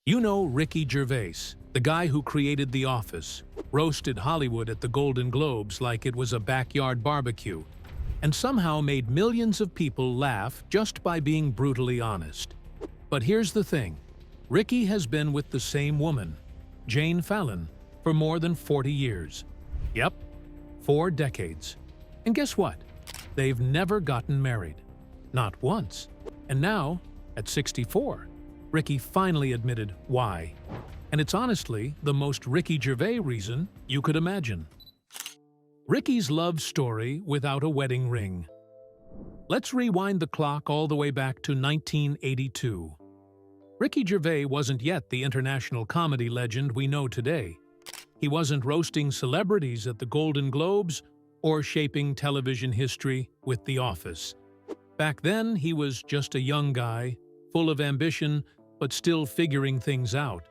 You know Ricky Gervais, the guy who created The Office, roasted Hollywood at the Golden Globes like it was a backyard barbecue, and somehow made millions of people laugh just by being brutally honest. But here's the thing. Ricky has been with the same woman, Jane Fallon, for more than 40 years. Yep, 4 decades. And guess what? They've never gotten married. Not once. And now, at 64, Ricky finally admitted why. And it's honestly the most Ricky Gervais reason you could imagine. Ricky's love story without a wedding ring. Let's rewind the clock all the way back to 1982. Ricky Gervais wasn't yet the international comedy legend we know today. He wasn't roasting celebrities at the Golden Globes or shaping television history with The Office. Back then, he was just a young guy, full of ambition, but still figuring things out.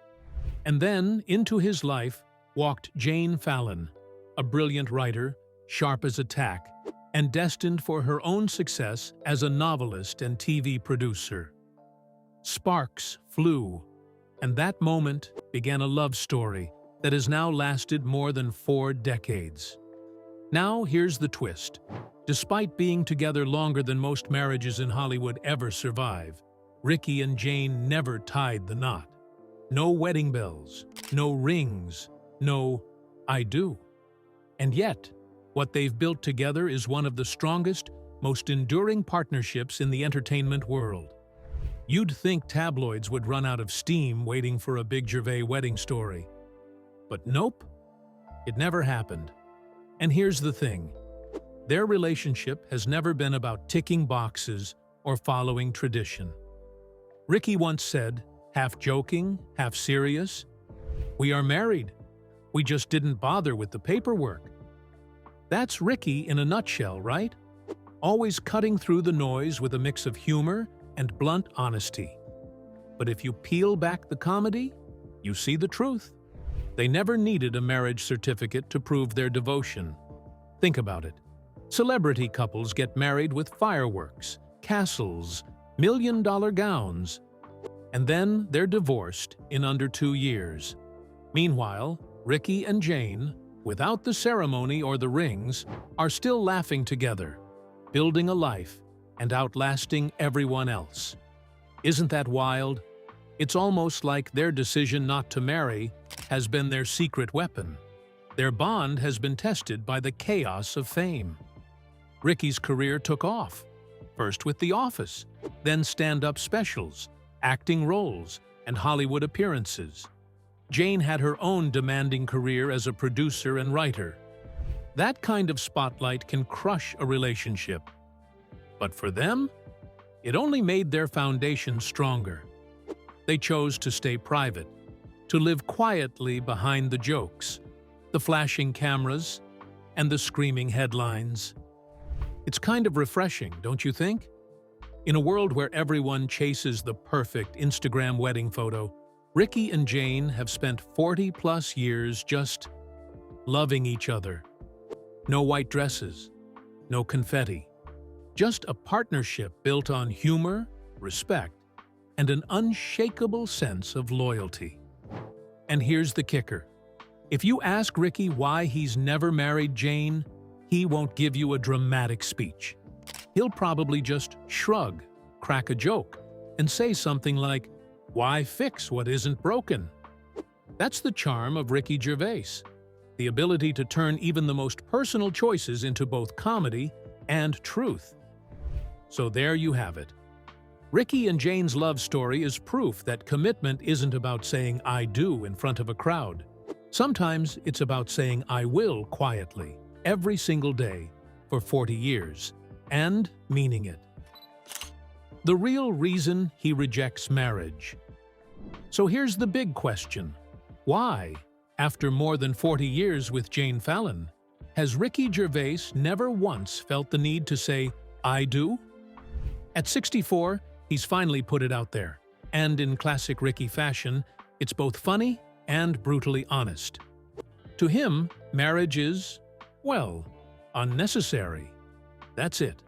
And then, into his life, walked Jane Fallon, a brilliant writer, sharp as a tack, and destined for her own success as a novelist and TV producer. Sparks flew, and that moment began a love story that has now lasted more than 4 decades. Now, here's the twist. Despite being together longer than most marriages in Hollywood ever survive, Ricky and Jane never tied the knot. No wedding bells, no rings, no "I do." And yet, what they've built together is one of the strongest, most enduring partnerships in the entertainment world. You'd think tabloids would run out of steam waiting for a big Gervais wedding story. But nope, it never happened. And here's the thing. Their relationship has never been about ticking boxes or following tradition. Ricky once said, half joking, half serious, "We are married. We just didn't bother with the paperwork." That's Ricky in a nutshell, right? Always cutting through the noise with a mix of humor and blunt honesty. But if you peel back the comedy, you see the truth. They never needed a marriage certificate to prove their devotion. Think about it. Celebrity couples get married with fireworks, castles, million-dollar gowns, and then they're divorced in under 2 years. Meanwhile, Ricky and Jane, without the ceremony or the rings, are still laughing together, building a life, and outlasting everyone else. Isn't that wild? It's almost like their decision not to marry has been their secret weapon. Their bond has been tested by the chaos of fame. Ricky's career took off, first with The Office, then stand-up specials, acting roles, and Hollywood appearances. Jane had her own demanding career as a producer and writer. That kind of spotlight can crush a relationship. But for them, it only made their foundation stronger. They chose to stay private, to live quietly behind the jokes, the flashing cameras, and the screaming headlines. It's kind of refreshing, don't you think? In a world where everyone chases the perfect Instagram wedding photo, Ricky and Jane have spent 40-plus years just loving each other. No white dresses, no confetti. Just a partnership built on humor, respect, and an unshakable sense of loyalty. And here's the kicker. If you ask Ricky why he's never married Jane, he won't give you a dramatic speech. He'll probably just shrug, crack a joke, and say something like, "Why fix what isn't broken?" That's the charm of Ricky Gervais, the ability to turn even the most personal choices into both comedy and truth. So there you have it. Ricky and Jane's love story is proof that commitment isn't about saying "I do" in front of a crowd. Sometimes it's about saying "I will" quietly, every single day, for 40 years, and meaning it. The real reason he rejects marriage. So here's the big question. Why, after more than 40 years with Jane Fallon, has Ricky Gervais never once felt the need to say "I do"? At 64, he's finally put it out there. And in classic Ricky fashion, it's both funny and brutally honest. To him, marriage is, well, unnecessary. That's it.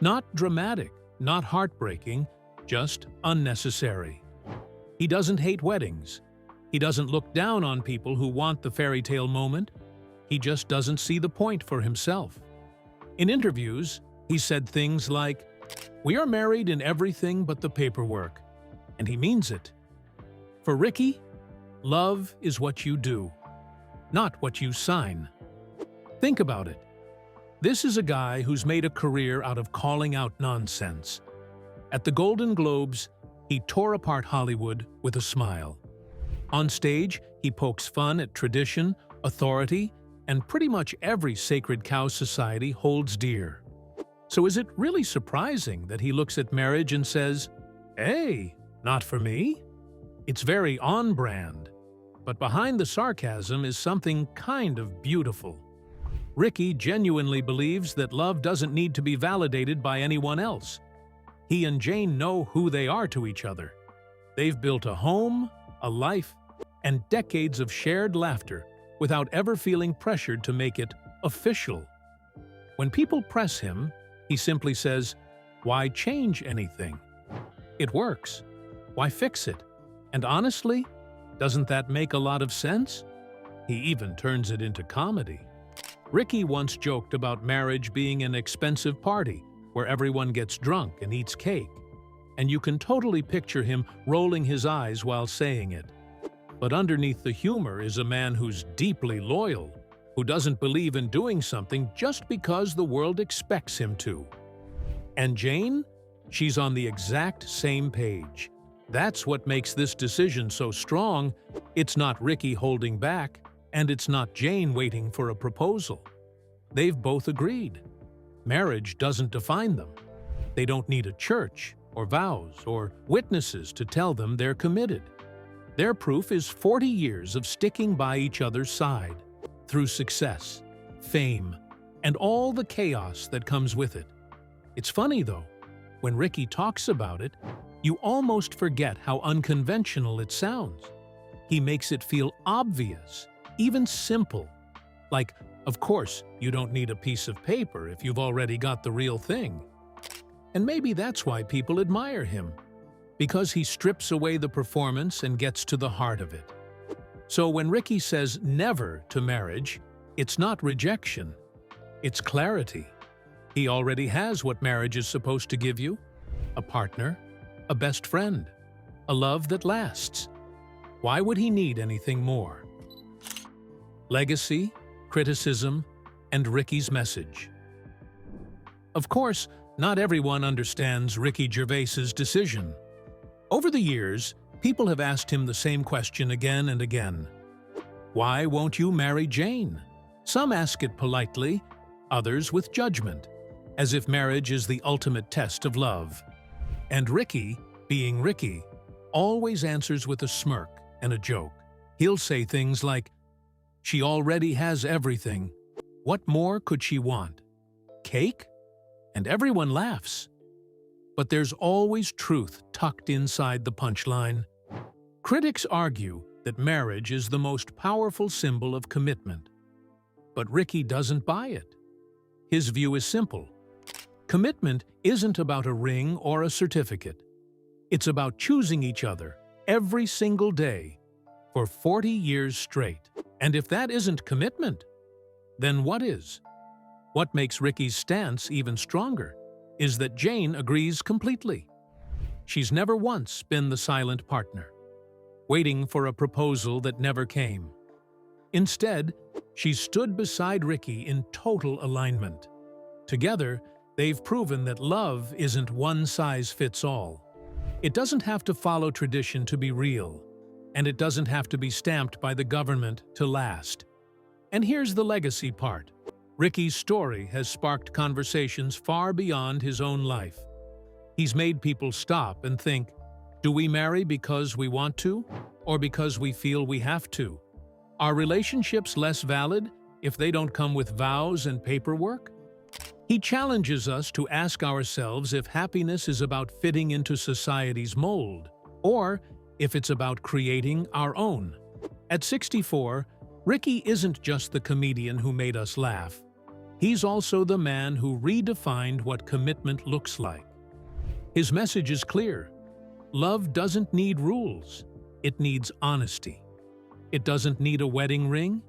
Not dramatic, not heartbreaking, just unnecessary. He doesn't hate weddings. He doesn't look down on people who want the fairy tale moment. He just doesn't see the point for himself. In interviews, he said things like, "We are married in everything but the paperwork," and he means it. For Ricky, love is what you do, not what you sign. Think about it. This is a guy who's made a career out of calling out nonsense. At the Golden Globes, he tore apart Hollywood with a smile. On stage, he pokes fun at tradition, authority, and pretty much every sacred cow society holds dear. So is it really surprising that he looks at marriage and says, "Hey, not for me"? It's very on-brand. But behind the sarcasm is something kind of beautiful. Ricky genuinely believes that love doesn't need to be validated by anyone else. He and Jane know who they are to each other. They've built a home, a life, and decades of shared laughter without ever feeling pressured to make it official. When people press him, he simply says, "Why change anything? It works. Why fix it?" And honestly, doesn't that make a lot of sense? He even turns it into comedy. Ricky once joked about marriage being an expensive party where everyone gets drunk and eats cake, and you can totally picture him rolling his eyes while saying it. But underneath the humor is a man who's deeply loyal, who doesn't believe in doing something just because the world expects him to. And Jane? She's on the exact same page. That's what makes this decision so strong. It's not Ricky holding back, and it's not Jane waiting for a proposal. They've both agreed. Marriage doesn't define them. They don't need a church, or vows, or witnesses to tell them they're committed. Their proof is 40 years of sticking by each other's side, through success, fame, and all the chaos that comes with it. It's funny, though. When Ricky talks about it, you almost forget how unconventional it sounds. He makes it feel obvious, even simple. Like, of course, you don't need a piece of paper if you've already got the real thing. And maybe that's why people admire him, because he strips away the performance and gets to the heart of it. So when Ricky says never to marriage, it's not rejection, it's clarity. He already has what marriage is supposed to give you: a partner, a best friend, a love that lasts. Why would he need anything more? Legacy, criticism, and Ricky's message. Of course, not everyone understands Ricky Gervais's decision. Over the years, people have asked him the same question again and again. Why won't you marry Jane? Some ask it politely, others with judgment, as if marriage is the ultimate test of love. And Ricky, being Ricky, always answers with a smirk and a joke. He'll say things like, "She already has everything. What more could she want? Cake?" And everyone laughs. But there's always truth tucked inside the punchline. Critics argue that marriage is the most powerful symbol of commitment. But Ricky doesn't buy it. His view is simple. Commitment isn't about a ring or a certificate. It's about choosing each other every single day for 40 years straight. And if that isn't commitment, then what is? What makes Ricky's stance even stronger is that Jane agrees completely. She's never once been the silent partner, waiting for a proposal that never came. Instead, she's stood beside Ricky in total alignment. Together, they've proven that love isn't one size fits all. It doesn't have to follow tradition to be real, and it doesn't have to be stamped by the government to last. And here's the legacy part. Ricky's story has sparked conversations far beyond his own life. He's made people stop and think, do we marry because we want to, or because we feel we have to? Are relationships less valid if they don't come with vows and paperwork? He challenges us to ask ourselves if happiness is about fitting into society's mold, or if it's about creating our own. At 64, Ricky isn't just the comedian who made us laugh. He's also the man who redefined what commitment looks like. His message is clear. Love doesn't need rules. It needs honesty. It doesn't need a wedding ring.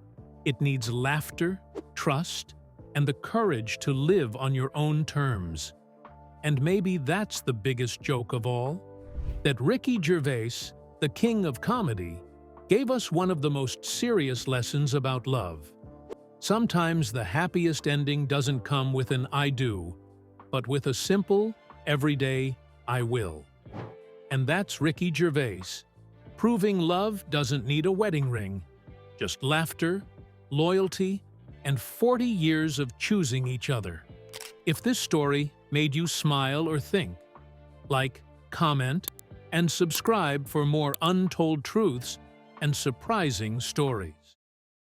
It needs laughter, trust, and the courage to live on your own terms. And maybe that's the biggest joke of all, that Ricky Gervais, the king of comedy, gave us one of the most serious lessons about love. Sometimes the happiest ending doesn't come with an "I do," but with a simple, everyday "I will." And that's Ricky Gervais, proving love doesn't need a wedding ring, just laughter, loyalty, and 40 years of choosing each other. If this story made you smile or think, like, comment, and subscribe for more untold truths and surprising stories.